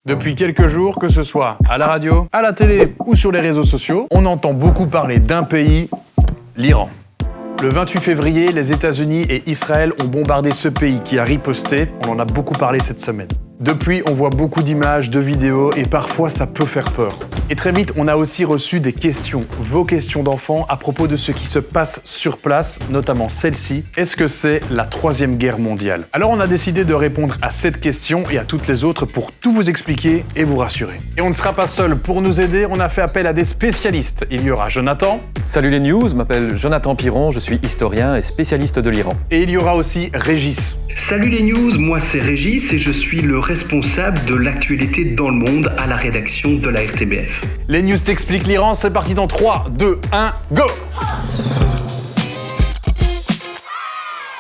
Depuis quelques jours, que ce soit à la radio, à la télé ou sur les réseaux sociaux, on entend beaucoup parler d'un pays, l'Iran. Le 28 février, les États-Unis et Israël ont bombardé ce pays qui a riposté. On en a beaucoup parlé cette semaine. Depuis, on voit beaucoup d'images, de vidéos et parfois ça peut faire peur. Et très vite, on a aussi reçu des questions, vos questions d'enfants à propos de ce qui se passe sur place, notamment celle-ci. Est-ce que c'est la Troisième Guerre mondiale? Alors on a décidé de répondre à cette question et à toutes les autres pour tout vous expliquer et vous rassurer. Et on ne sera pas seul. Pour nous aider, on a fait appel à des spécialistes. Il y aura Jonathan. Salut les news, je m'appelle Jonathan Piron, je suis historien et spécialiste de l'Iran. Et il y aura aussi Régis. Salut les news, moi c'est Régis et je suis le responsable de l'actualité dans le monde à la rédaction de la RTBF. Les news t'expliquent l'Iran, c'est parti dans 3, 2, 1, go!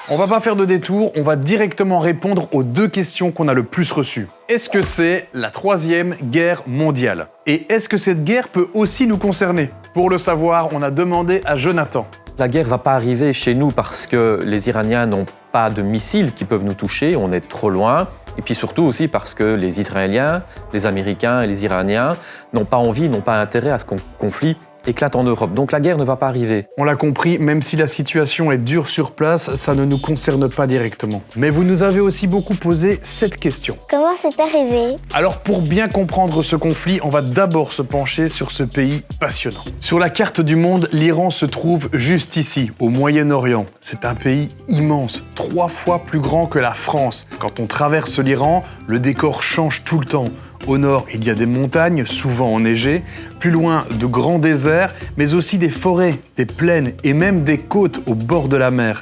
On va pas faire de détour, on va directement répondre aux deux questions qu'on a le plus reçues. Est-ce que c'est la Troisième Guerre mondiale? Et est-ce que cette guerre peut aussi nous concerner? Pour le savoir, on a demandé à Jonathan. La guerre ne va pas arriver chez nous parce que les Iraniens n'ont pas de missiles qui peuvent nous toucher, on est trop loin. Et puis surtout aussi parce que les Israéliens, les Américains et les Iraniens n'ont pas envie, n'ont pas intérêt à ce conflit éclate en Europe. Donc la guerre ne va pas arriver. On l'a compris, même si la situation est dure sur place, ça ne nous concerne pas directement. Mais vous nous avez aussi beaucoup posé cette question. Comment c'est arrivé? Alors pour bien comprendre ce conflit, on va d'abord se pencher sur ce pays passionnant. Sur la carte du monde, l'Iran se trouve juste ici, au Moyen-Orient. C'est un pays immense, 3 fois plus grand que la France. Quand on traverse l'Iran, le décor change tout le temps. Au nord, il y a des montagnes, souvent enneigées, plus loin de grands déserts, mais aussi des forêts, des plaines et même des côtes au bord de la mer.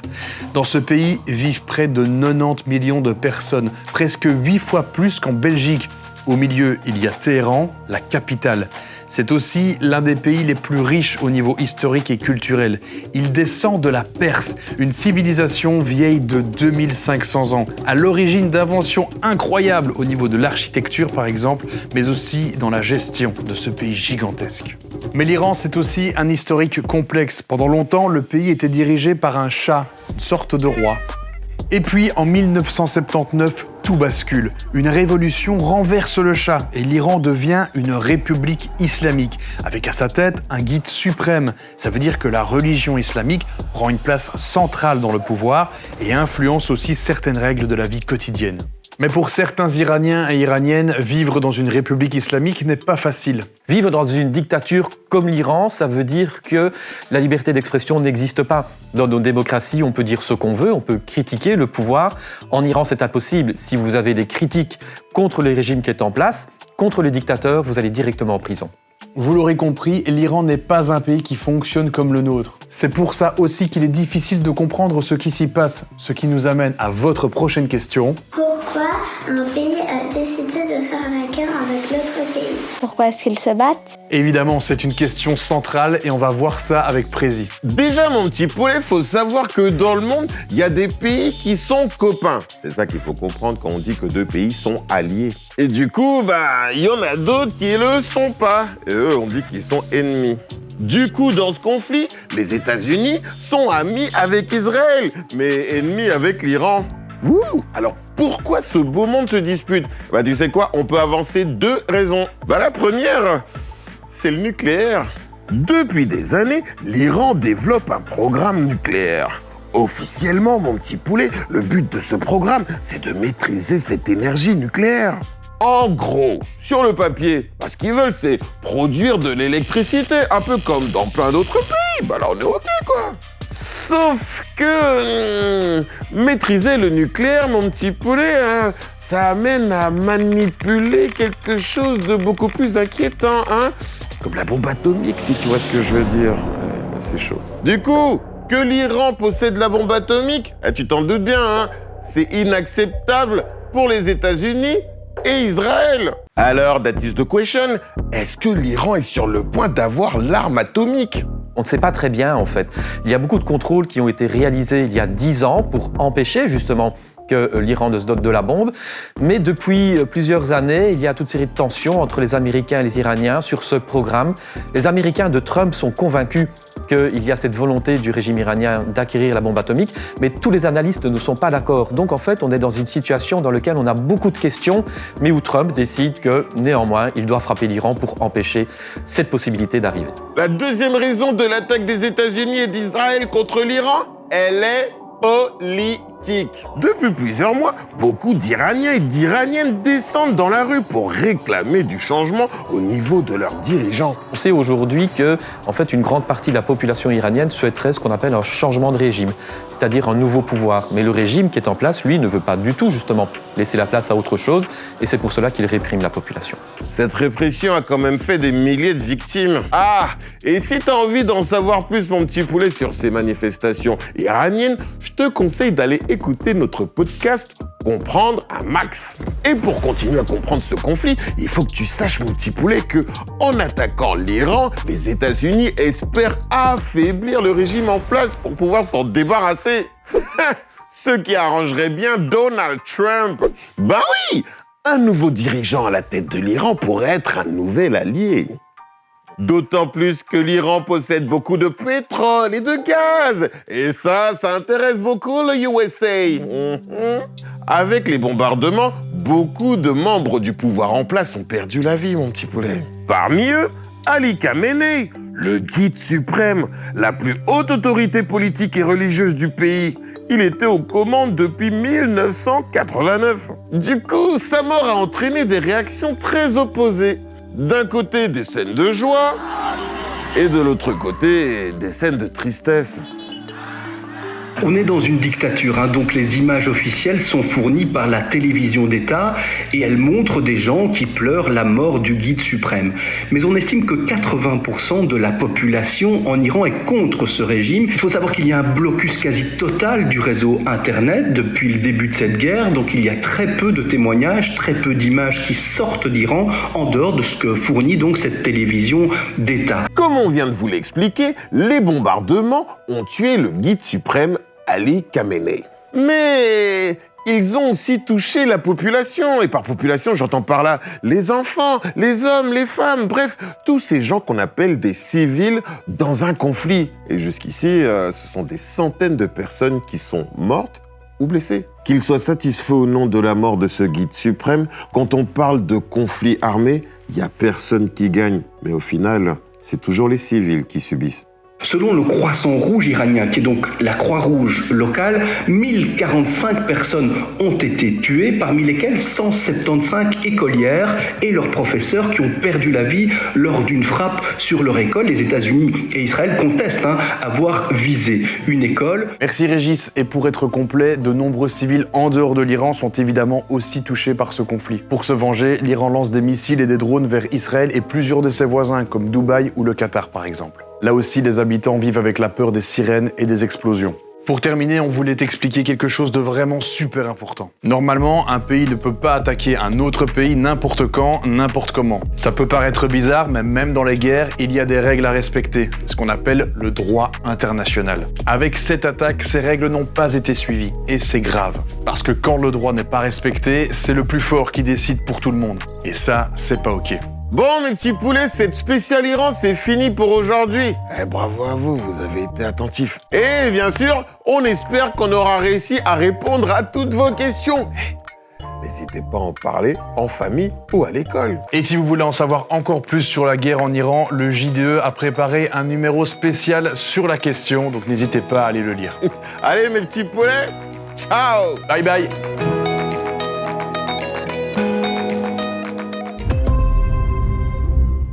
Dans ce pays vivent près de 90 millions de personnes, presque 8 fois plus qu'en Belgique. Au milieu, il y a Téhéran, la capitale. C'est aussi l'un des pays les plus riches au niveau historique et culturel. Il descend de la Perse, une civilisation vieille de 2500 ans, à l'origine d'inventions incroyables au niveau de l'architecture par exemple, mais aussi dans la gestion de ce pays gigantesque. Mais l'Iran, c'est aussi un historique complexe. Pendant longtemps, le pays était dirigé par un shah, une sorte de roi. Et puis, en 1979, tout bascule. Une révolution renverse le shah et l'Iran devient une république islamique, avec à sa tête un guide suprême. Ça veut dire que la religion islamique prend une place centrale dans le pouvoir et influence aussi certaines règles de la vie quotidienne. Mais pour certains Iraniens et Iraniennes, vivre dans une république islamique n'est pas facile. Vivre dans une dictature comme l'Iran, ça veut dire que la liberté d'expression n'existe pas. Dans nos démocraties, on peut dire ce qu'on veut, on peut critiquer le pouvoir. En Iran, c'est impossible. Si vous avez des critiques contre le régime qui est en place, contre le dictateur, vous allez directement en prison. Vous l'aurez compris, l'Iran n'est pas un pays qui fonctionne comme le nôtre. C'est pour ça aussi qu'il est difficile de comprendre ce qui s'y passe, ce qui nous amène à votre prochaine question. Pourquoi un pays a décidé de faire la guerre avec l'autre pays? Pourquoi est-ce qu'ils se battent? Évidemment, c'est une question centrale et on va voir ça avec Prési. Déjà, mon petit poulet, faut savoir que dans le monde, il y a des pays qui sont copains. C'est ça qu'il faut comprendre quand on dit que deux pays sont alliés. Et du coup, il y en a d'autres qui le sont pas. Et eux, on dit qu'ils sont ennemis. Du coup, dans ce conflit, les États-Unis sont amis avec Israël, mais ennemis avec l'Iran. Alors, pourquoi ce beau monde se dispute? Tu sais quoi? On peut avancer 2 raisons. La première, c'est le nucléaire. Depuis des années, l'Iran développe un programme nucléaire. Officiellement, mon petit poulet, le but de ce programme, c'est de maîtriser cette énergie nucléaire. En gros, sur le papier, ce qu'ils veulent, c'est produire de l'électricité, un peu comme dans plein d'autres pays. Là, on est OK, quoi. Sauf que maîtriser le nucléaire, mon petit poulet, ça amène à manipuler quelque chose de beaucoup plus inquiétant, comme la bombe atomique, si tu vois ce que je veux dire. C'est chaud. Du coup, que l'Iran possède la bombe atomique, tu t'en doutes bien, c'est inacceptable pour les États-Unis et Israël. Alors, that is the question, est-ce que l'Iran est sur le point d'avoir l'arme atomique? On ne sait pas très bien en fait. Il y a beaucoup de contrôles qui ont été réalisés il y a 10 ans pour empêcher justement que l'Iran ne se dote de la bombe. Mais depuis plusieurs années, il y a toute série de tensions entre les Américains et les Iraniens sur ce programme. Les Américains de Trump sont convaincus qu'il y a cette volonté du régime iranien d'acquérir la bombe atomique, mais tous les analystes ne sont pas d'accord. Donc en fait, on est dans une situation dans laquelle on a beaucoup de questions, mais où Trump décide que néanmoins, il doit frapper l'Iran pour empêcher cette possibilité d'arriver. La deuxième raison de l'attaque des États-Unis et d'Israël contre l'Iran, elle est politique. Depuis plusieurs mois, beaucoup d'Iraniens et d'Iraniennes descendent dans la rue pour réclamer du changement au niveau de leurs dirigeants. On sait aujourd'hui que, en fait, une grande partie de la population iranienne souhaiterait ce qu'on appelle un changement de régime, c'est-à-dire un nouveau pouvoir. Mais le régime qui est en place, lui, ne veut pas du tout, justement, laisser la place à autre chose, et c'est pour cela qu'il réprime la population. Cette répression a quand même fait des milliers de victimes. Ah, et si t'as envie d'en savoir plus, mon petit poulet, sur ces manifestations iraniennes, je te conseille d'aller écouter notre podcast Comprendre un max. Et pour continuer à comprendre ce conflit, il faut que tu saches, mon petit poulet, que en attaquant l'Iran, les États-Unis espèrent affaiblir le régime en place pour pouvoir s'en débarrasser. Ce qui arrangerait bien Donald Trump. Bah oui, un nouveau dirigeant à la tête de l'Iran pourrait être un nouvel allié. D'autant plus que l'Iran possède beaucoup de pétrole et de gaz. Et ça intéresse beaucoup le USA. Avec les bombardements, beaucoup de membres du pouvoir en place ont perdu la vie, mon petit poulet. Parmi eux, Ali Khamenei, le guide suprême, la plus haute autorité politique et religieuse du pays. Il était aux commandes depuis 1989. Du coup, sa mort a entraîné des réactions très opposées. D'un côté, des scènes de joie, et de l'autre côté, des scènes de tristesse. On est dans une dictature, donc les images officielles sont fournies par la télévision d'État et elles montrent des gens qui pleurent la mort du guide suprême. Mais on estime que 80% de la population en Iran est contre ce régime. Il faut savoir qu'il y a un blocus quasi total du réseau Internet depuis le début de cette guerre, donc il y a très peu de témoignages, très peu d'images qui sortent d'Iran en dehors de ce que fournit donc cette télévision d'État. Comme on vient de vous l'expliquer, les bombardements ont tué le guide suprême Ali Khamenei. Mais ils ont aussi touché la population. Et par population, j'entends par là les enfants, les hommes, les femmes, bref, tous ces gens qu'on appelle des civils dans un conflit. Et jusqu'ici, ce sont des centaines de personnes qui sont mortes ou blessées. Qu'ils soient satisfaits ou non de la mort de ce guide suprême, quand on parle de conflit armé, il n'y a personne qui gagne. Mais au final, c'est toujours les civils qui subissent. Selon le Croissant Rouge iranien, qui est donc la Croix-Rouge locale, 1045 personnes ont été tuées, parmi lesquelles 175 écolières et leurs professeurs qui ont perdu la vie lors d'une frappe sur leur école. Les États-Unis et Israël contestent avoir visé une école. Merci Régis. Et pour être complet, de nombreux civils en dehors de l'Iran sont évidemment aussi touchés par ce conflit. Pour se venger, l'Iran lance des missiles et des drones vers Israël et plusieurs de ses voisins, comme Dubaï ou le Qatar par exemple. Là aussi, les habitants vivent avec la peur des sirènes et des explosions. Pour terminer, on voulait t'expliquer quelque chose de vraiment super important. Normalement, un pays ne peut pas attaquer un autre pays n'importe quand, n'importe comment. Ça peut paraître bizarre, mais même dans les guerres, il y a des règles à respecter, ce qu'on appelle le droit international. Avec cette attaque, ces règles n'ont pas été suivies, et c'est grave. Parce que quand le droit n'est pas respecté, c'est le plus fort qui décide pour tout le monde. Et ça, c'est pas ok. Bon, mes petits poulets, cette spéciale Iran, c'est fini pour aujourd'hui. Bravo à vous, vous avez été attentifs. Et bien sûr, on espère qu'on aura réussi à répondre à toutes vos questions. N'hésitez pas à en parler en famille ou à l'école. Et si vous voulez en savoir encore plus sur la guerre en Iran, le JDE a préparé un numéro spécial sur la question, donc n'hésitez pas à aller le lire. Allez, mes petits poulets, ciao! Bye bye!